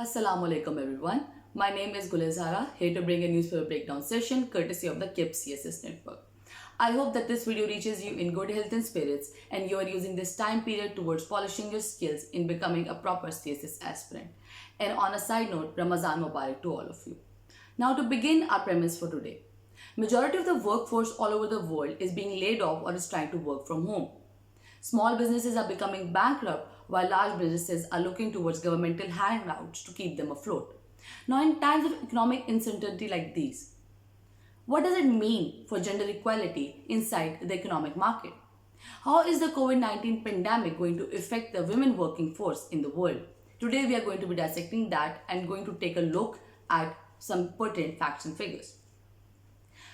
Assalamu alaikum everyone. My name is Gulizara, here to bring a newspaper breakdown session courtesy of the KIP CSS network. I hope that this video reaches you in good health and spirits and you are using this time period towards polishing your skills in becoming a proper CSS aspirant. And on a side note, Ramazan Mubarak to all of you. Now to begin our premise for today. Majority of the workforce all over the world is being laid off or is trying to work from home. Small businesses are becoming bankrupt while large businesses are looking towards governmental handouts to keep them afloat. Now, in times of economic uncertainty like these, what does it mean for gender equality inside the economic market? How is the COVID-19 pandemic going to affect the women working force in the world? Today, we are going to be dissecting that and going to take a look at some pertinent facts and figures.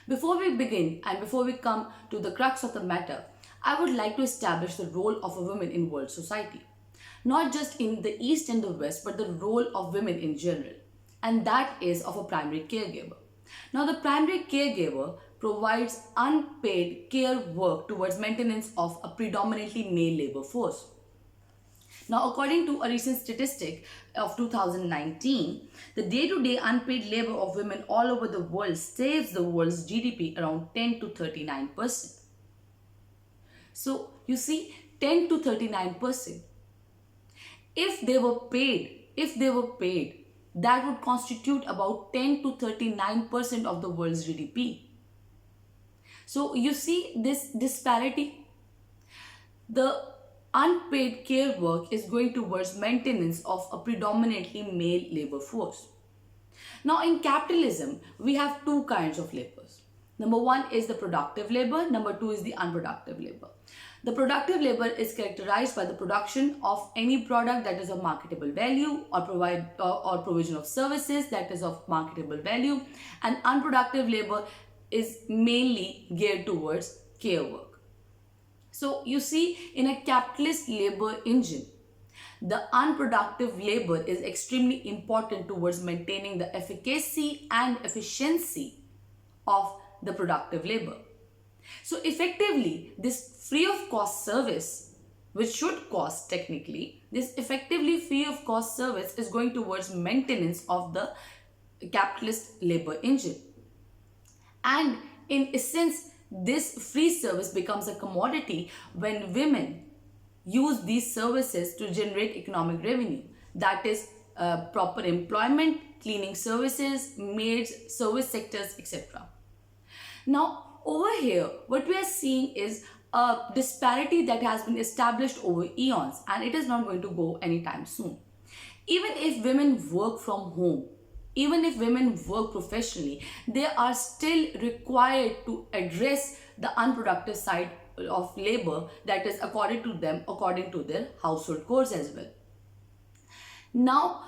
Before we begin and before we come to the crux of the matter, I would like to establish the role of a woman in world society. Not just in the East and the West, but the role of women in general. And that is of a primary caregiver. Now, the primary caregiver provides unpaid care work towards maintenance of a predominantly male labor force. Now, according to a recent statistic of 2019, the day-to-day unpaid labor of women all over the world saves the world's GDP around 10 to 39%. So, you see, 10 to 39%. If they were paid, that would constitute about 10 to 39% of the world's GDP. So, you see this disparity? The unpaid care work is going towards maintenance of a predominantly male labor force. Now, in capitalism, we have two kinds of labors. Number one is the productive labor, number two is the unproductive labor. The productive labor is characterized by the production of any product that is of marketable value or provision of services that is of marketable value, and unproductive labor is mainly geared towards care work. So you see, in a capitalist labor engine, the unproductive labor is extremely important towards maintaining the efficacy and efficiency of the productive labor. So effectively, this free of cost service, which should cost technically, this effectively free of cost service is going towards maintenance of the capitalist labor engine. And in essence, this free service becomes a commodity when women use these services to generate economic revenue. That is proper employment, cleaning services, maids, service sectors, etc. Now, over here, what we are seeing is a disparity that has been established over eons, and it is not going to go anytime soon. Even if women work from home, even if women work professionally, they are still required to address the unproductive side of labor that is according to them, according to their household chores as well. Now,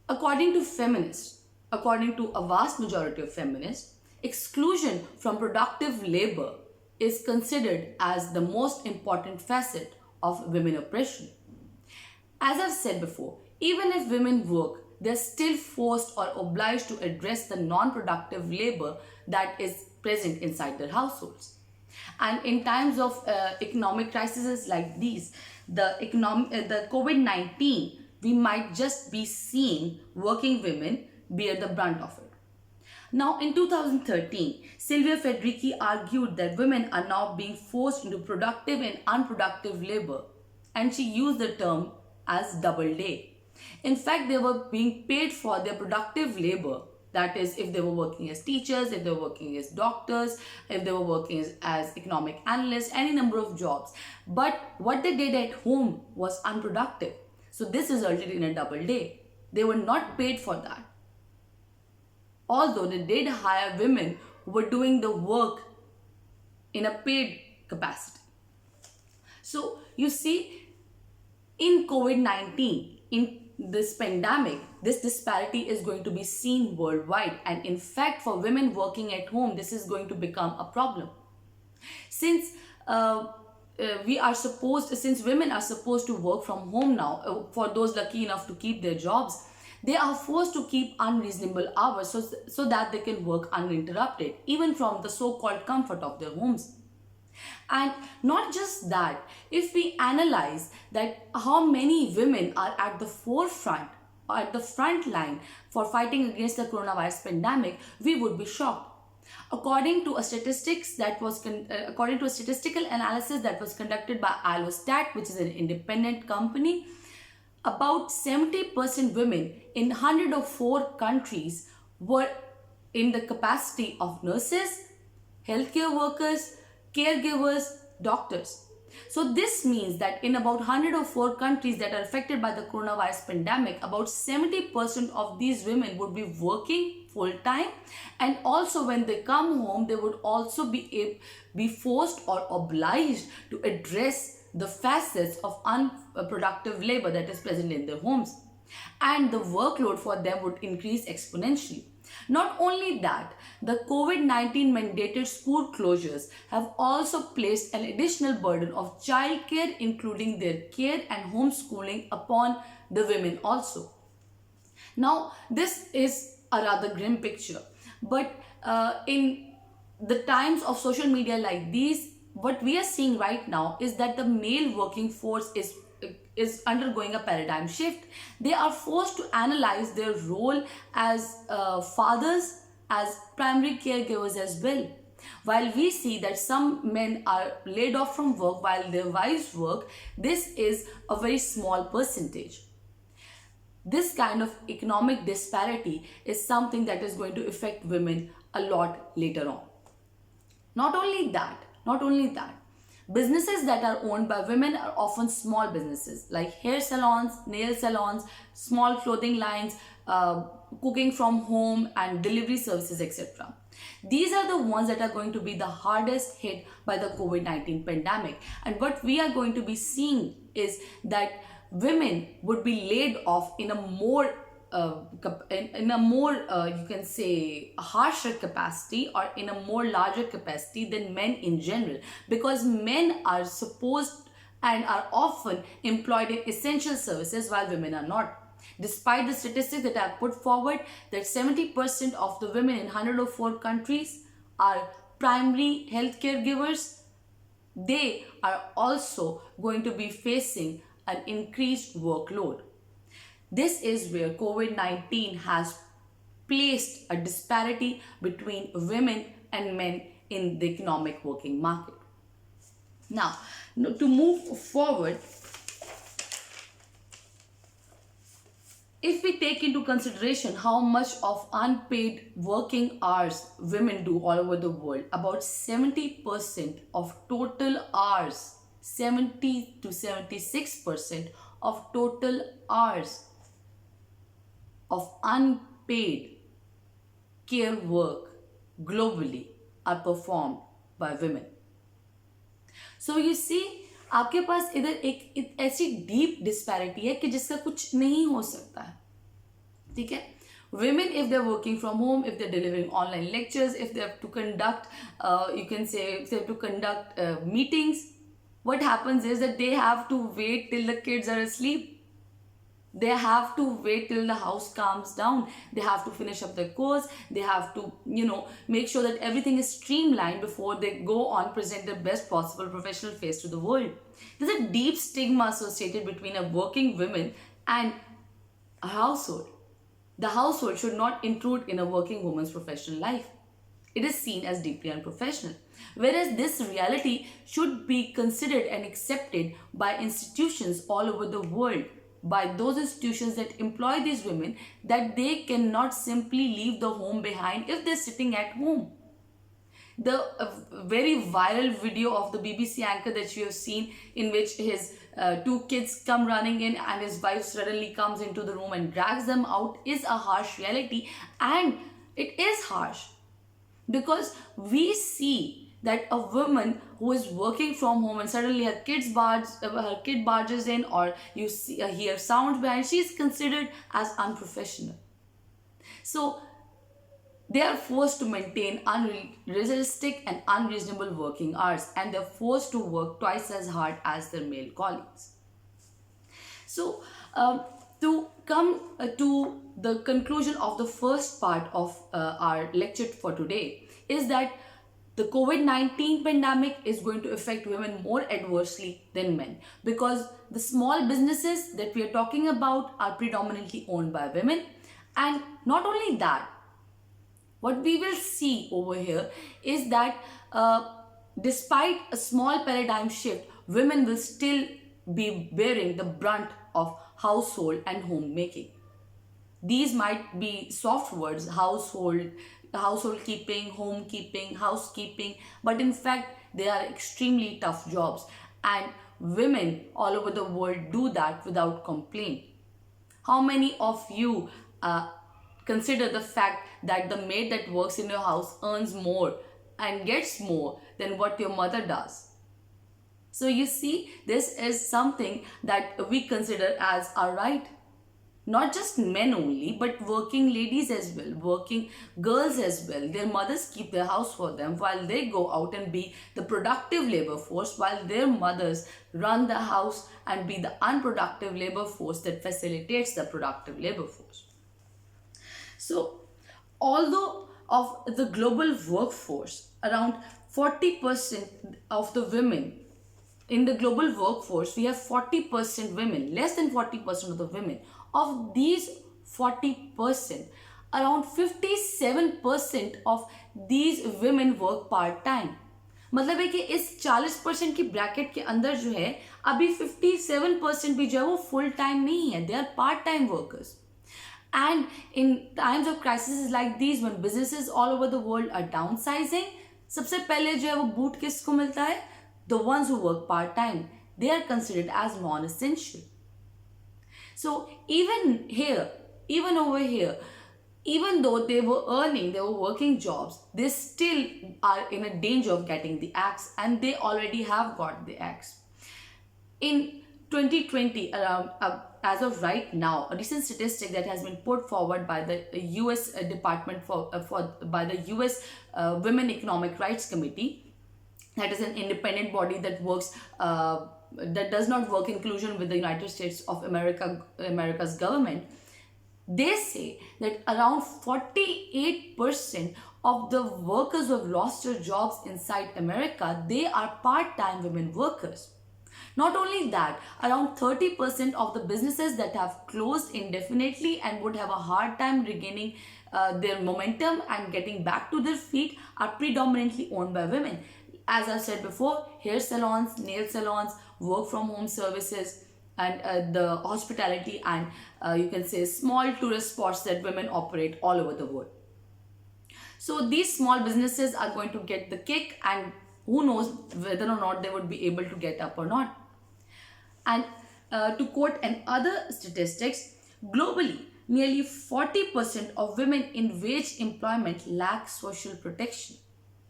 according to feminists, according to a vast majority of feminists, exclusion from productive labor is considered as the most important facet of women oppression. As I've said before, even if women work, they're still forced or obliged to address the non-productive labor that is present inside their households. And in times of economic crises like these, the COVID-19, we might just be seeing working women bear the brunt of it. Now, in 2013, Silvia Federici argued that women are now being forced into productive and unproductive labor, and she used the term as double day. In fact, they were being paid for their productive labor. That is, if they were working as teachers, if they were working as doctors, if they were working as economic analysts, any number of jobs. But what they did at home was unproductive. So this resulted in a double day. They were not paid for that. Although they did hire women who were doing the work in a paid capacity. So you see, in COVID-19, in this pandemic, this disparity is going to be seen worldwide. And in fact, for women working at home, this is going to become a problem. Since women are supposed to work from home now, for those lucky enough to keep their jobs, they are forced to keep unreasonable hours so that they can work uninterrupted, even from the so-called comfort of their homes. And not just that, if we analyze that how many women are at the forefront at the front line for fighting against the coronavirus pandemic, we would be shocked. According to a statistical analysis that was conducted by Allostat, which is an independent company, about 70% women in 104 countries were in the capacity of nurses, healthcare workers, caregivers, doctors. So this means that in about 104 countries that are affected by the coronavirus pandemic, about 70% of these women would be working full time, and also when they come home, they would also be forced or obliged to address the facets of unproductive labor that is present in their homes, and the workload for them would increase exponentially. Not only that, the COVID-19 mandated school closures have also placed an additional burden of childcare, including their care and homeschooling, upon the women also. Now, this is a rather grim picture, but in the times of social media like these, what we are seeing right now is that the male working force is undergoing a paradigm shift. They are forced to analyze their role as fathers, as primary caregivers as well. While we see that some men are laid off from work while their wives work, this is a very small percentage. This kind of economic disparity is something that is going to affect women a lot later on. Not only that, businesses that are owned by women are often small businesses like hair salons, nail salons, small clothing lines, cooking from home, and delivery services, etc. These are the ones that are going to be the hardest hit by the COVID-19 pandemic. And what we are going to be seeing is that women would be laid off in a more you can say harsher capacity, or in a more larger capacity than men in general, because men are supposed and are often employed in essential services while women are not. Despite the statistics that I have put forward, that 70% of the women in 104 countries are primary healthcare givers, they are also going to be facing an increased workload. This is where COVID-19 has placed a disparity between women and men in the economic working market. Now, to move forward, if we take into consideration how much of unpaid working hours women do all over the world, about 70% of total hours, 70 to 76% of total hours of unpaid care work globally are performed by women. So you see, आपके पास इधर एक ऐसी deep disparity है कि जिसका कुछ नहीं हो सकता है. ठीक है? Women, if they're working from home, if they're delivering online lectures, if they have to conduct, if they have to conduct meetings, what happens is that they have to wait till the kids are asleep. They have to wait till the house calms down. They have to finish up their course. They have to, make sure that everything is streamlined before they go on present their best possible professional face to the world. There's a deep stigma associated between a working woman and a household. The household should not intrude in a working woman's professional life. It is seen as deeply unprofessional. Whereas this reality should be considered and accepted by institutions all over the world, by those institutions that employ these women, that they cannot simply leave the home behind if they're sitting at home. The very viral video of the BBC anchor that you have seen, in which his two kids come running in and his wife suddenly comes into the room and drags them out, is a harsh reality. And it is harsh because we see that a woman who is working from home and suddenly her kid barges in, or you hear sounds behind, she is considered as unprofessional. So they are forced to maintain unrealistic and unreasonable working hours, and they're forced to work twice as hard as their male colleagues. So to come to the conclusion of the first part of our lecture for today, is that The COVID-19 pandemic is going to affect women more adversely than men, because the small businesses that we are talking about are predominantly owned by women. And not only that, what we will see over here is that despite a small paradigm shift, women will still be bearing the brunt of household and homemaking. These might be soft words: household keeping, home keeping, housekeeping, but in fact they are extremely tough jobs, and women all over the world do that without complaint. How many of you consider the fact that the maid that works in your house earns more and gets more than what your mother does? So you see, this is something that we consider as our right. Not just men only, but working ladies as well, working girls as well. Their mothers keep their house for them while they go out and be the productive labor force, while their mothers run the house and be the unproductive labor force that facilitates the productive labor force. So, although of the global workforce, around 40% of the women in the global workforce, we have 40% women, less than 40% of the women. Of these 40%, around 57% of these women work part time. मतलब है कि इस 40% की bracket के अंदर जो है अभी 57% भी जो है वो फुल टाइम नहीं है, they are part time workers. And in times of crises like these, when businesses all over the world are downsizing, सबसे पहले जो है वो बूट किसको मिलता है? The ones who work part time. They are considered as non-essential. So even over here, even though they were earning, they were working jobs, they still are in a danger of getting the axe, and they already have got the axe. In 2020, around as of right now, a recent statistic that has been put forward by the U.S. Department by the U.S. Women Economic Rights Committee, that is an independent body that works. That does not work in collusion with the United States of America's government. They say that around 48% of the workers who have lost their jobs inside America, they are part-time women workers. Not only that, around 30% of the businesses that have closed indefinitely and would have a hard time regaining their momentum and getting back to their feet are predominantly owned by women. As I said before, hair salons, nail salons, work from home services, and the hospitality and you can say small tourist spots that women operate all over the world. So these small businesses are going to get the kick, and who knows whether or not they would be able to get up or not. And to quote another statistics, globally, nearly 40% of women in wage employment lack social protection.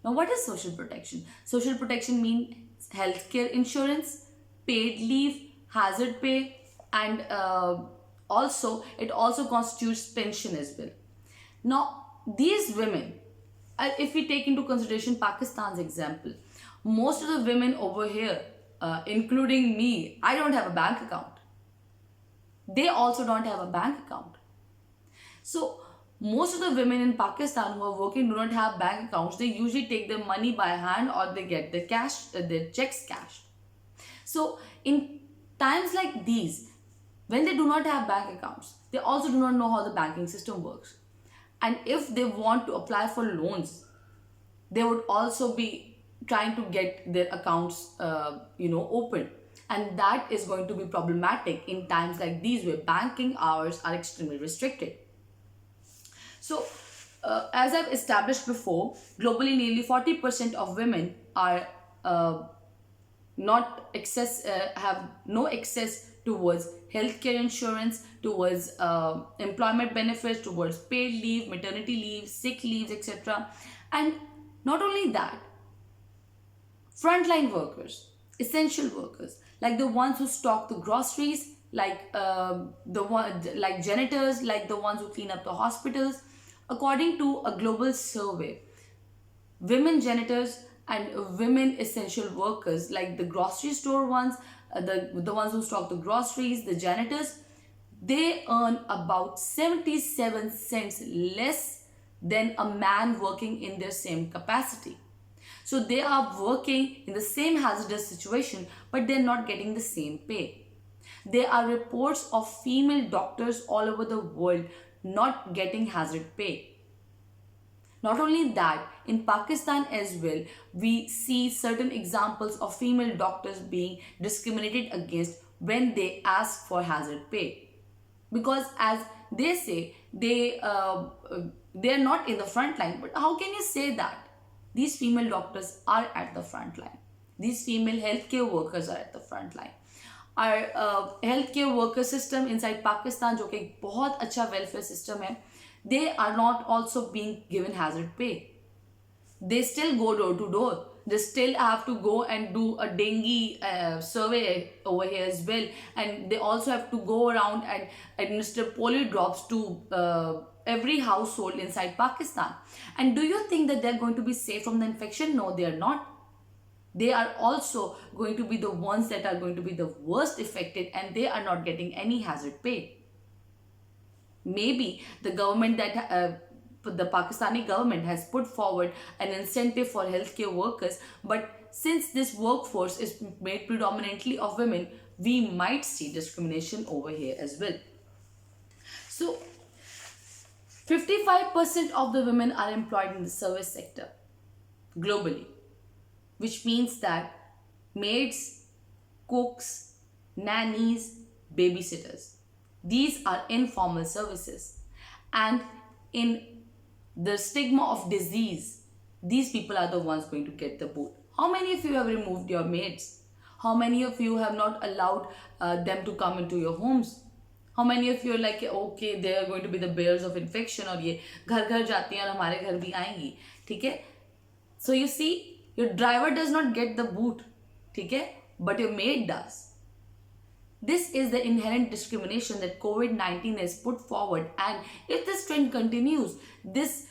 Now, what is social protection? Social protection means healthcare insurance, paid leave, hazard pay, and it also constitutes pension as well. Now, these women, if we take into consideration Pakistan's example, most of the women over here, including me, I don't have a bank account. They also don't have a bank account. So, most of the women in Pakistan who are working do not have bank accounts. They usually take their money by hand, or they get their checks cashed. So in times like these, when they do not have bank accounts, they also do not know how the banking system works. And if they want to apply for loans, they would also be trying to get their accounts open. And that is going to be problematic in times like these where banking hours are extremely restricted. So, as I've established before, globally nearly 40% of women are have no access towards healthcare insurance, towards employment benefits, towards paid leave, maternity leave, sick leaves, etc. And not only that, frontline workers, essential workers, like the ones who stock the groceries, like janitors, like the ones who clean up the hospitals. According to a global survey, women janitors and women essential workers, like the grocery store ones, the ones who stock the groceries, the janitors, they earn about 77 cents less than a man working in their same capacity. So they are working in the same hazardous situation, but they're not getting the same pay. There are reports of female doctors all over the world not getting hazard pay. Not only that, in Pakistan as well, we see certain examples of female doctors being discriminated against when they ask for hazard pay. Because as they say, they are not in the front line. But how can you say that? These female doctors are at the front line. These female healthcare workers are at the front line. Our healthcare worker system inside Pakistan, जो कि एक बहुत अच्छा welfare system है, they are not also being given hazard pay. They still go door to door. They still have to go and do a dengue survey over here as well, and they also have to go around and administer polio drops to every household inside Pakistan. And do you think that they're going to be safe from the infection? No, they are not. They are also going to be the ones that are going to be the worst affected, and they are not getting any hazard pay. Maybe the government the Pakistani government has put forward an incentive for healthcare workers, but since this workforce is made predominantly of women, we might see discrimination over here as well. So 55% of the women are employed in the service sector globally, which means that maids, cooks, nannies, babysitters, these are informal services. And in the stigma of disease, these people are the ones going to get the boot. How many of you have removed your maids? How many of you have not allowed them to come into your homes? How many of you are like, okay, they are going to be the bearers of infection, और ये घर घर जाती हैं और हमारे घर भी आएंगी, ठीक है? So you see, your driver does not get the boot, ठीक है? But your maid does. This is the inherent discrimination that COVID-19 has put forward, and if this trend continues, this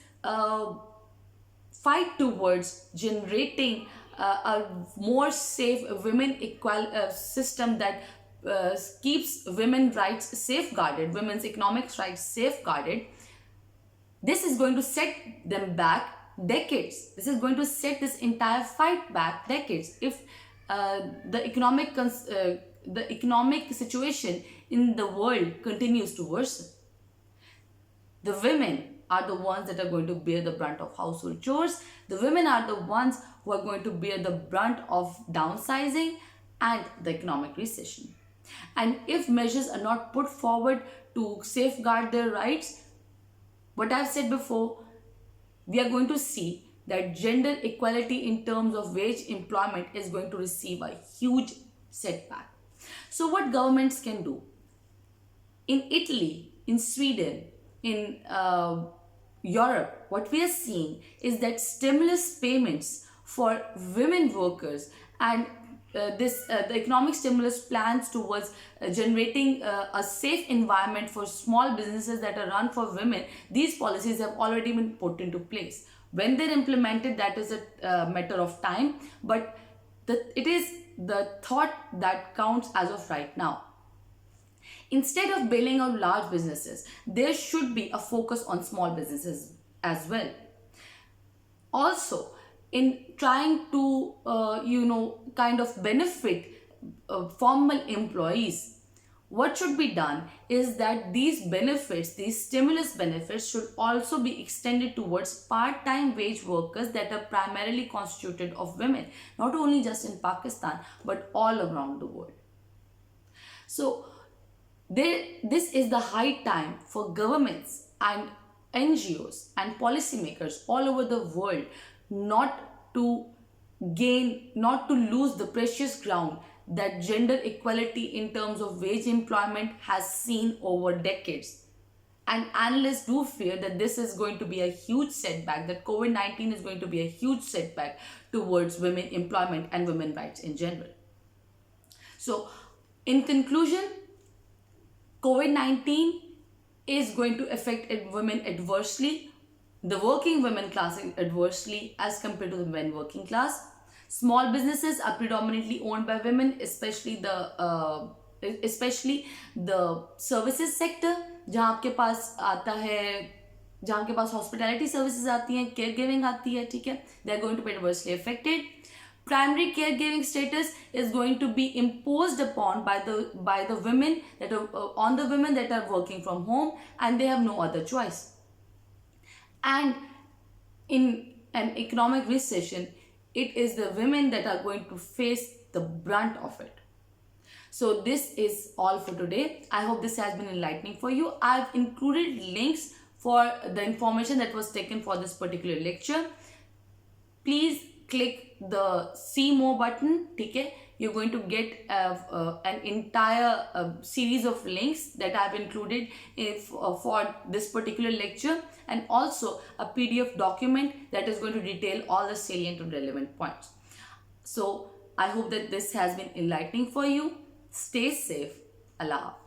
fight towards generating a more safe women equal system that keeps women's rights safeguarded, women's economic rights safeguarded, this is going to set them back decades. This is going to set this entire fight back decades if the economic situation in the world continues to worsen. The women are the ones that are going to bear the brunt of household chores. The women are the ones who are going to bear the brunt of downsizing and the economic recession. And if measures are not put forward to safeguard their rights, what I've said before, we are going to see that gender equality in terms of wage employment is going to receive a huge setback. So what governments can do? In Italy, in Sweden, in Europe, what we are seeing is that stimulus payments for women workers and the economic stimulus plans towards generating a safe environment for small businesses that are run for women, these policies have already been put into place. When they're implemented, that is a matter of time, but it is the thought that counts as of right now. Instead of bailing out large businesses, there should be a focus on small businesses as well. Also, in trying to, kind of benefit formal employees, what should be done is that these benefits, these stimulus benefits, should also be extended towards part-time wage workers that are primarily constituted of women, not only just in Pakistan, but all around the world. So, this is the high time for governments and NGOs and policymakers all over the world not to lose the precious ground that gender equality in terms of wage employment has seen over decades. And analysts do fear that this is going to be a huge setback, that COVID-19 is going to be a huge setback towards women employment and women rights in general. So, in conclusion, COVID-19 is going to affect women adversely, the working women class adversely as compared to the men working class. Small businesses are predominantly owned by women, especially the services sector, जहाँ आपके पास आता है जहाँ के पास hospitality services आती हैं, care giving आती है, ठीक है, they are going to be adversely affected. Primary caregiving status is going to be imposed upon by the women that are on the women that are working from home, and they have no other choice. And in an economic recession, it is the women that are going to face the brunt of it. So this is all for today. I hope this has been enlightening for you. I've included links for the information that was taken for this particular lecture. Please click the see more button, okay? You're going to get an entire series of links that I've included for this particular lecture, and also a PDF document that is going to detail all the salient and relevant points. So I hope that this has been enlightening for you. Stay safe. Allah Hafiz.